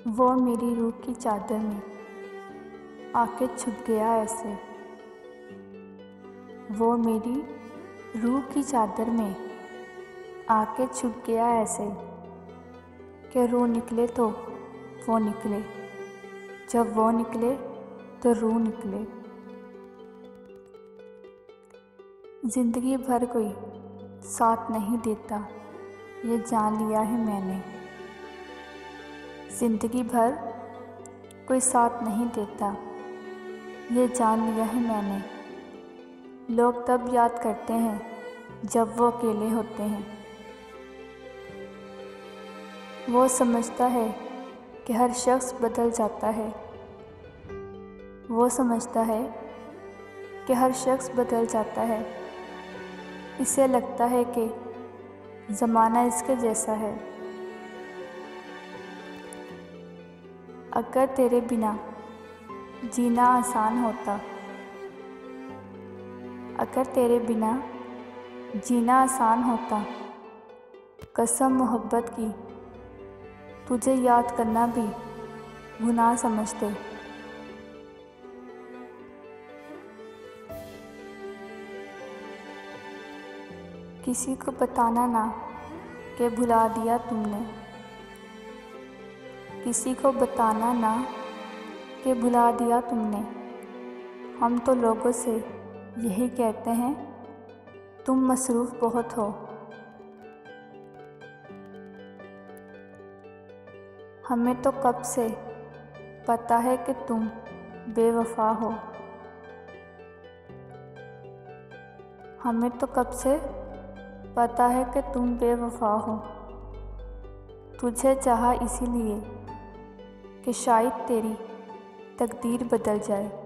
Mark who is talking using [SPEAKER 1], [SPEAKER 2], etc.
[SPEAKER 1] वो मेरी रूह की चादर में आके छुप गया ऐसे। वो मेरी रूह की चादर में आके छुप गया ऐसे कि रूह निकले तो वो निकले, जब वो निकले तो रूह निकले। ज़िंदगी भर कोई साथ नहीं देता, ये जान लिया है मैंने। ज़िंदगी भर कोई साथ नहीं देता, ये जान लिया है मैंने। लोग तब याद करते हैं जब वो अकेले होते हैं। वो समझता है कि हर शख्स बदल जाता है। वो समझता है कि हर शख्स बदल जाता है। इसे लगता है कि ज़माना इसके जैसा है। अगर तेरे बिना जीना आसान होता, अगर तेरे बिना जीना आसान होता, कसम मोहब्बत की तुझे याद करना भी गुनाह समझते। किसी को बताना ना कि भुला दिया तुमने, किसी को बताना ना कि भुला दिया तुमने। हम तो लोगों से यही कहते हैं तुम मसरूफ़ बहुत हो। हमें तो कब से पता है कि तुम बेवफा हो। हमें तो कब से पता है कि तुम बेवफा हो। तुझे चाहा इसीलिए कि शायद तेरी तकदीर बदल जाए।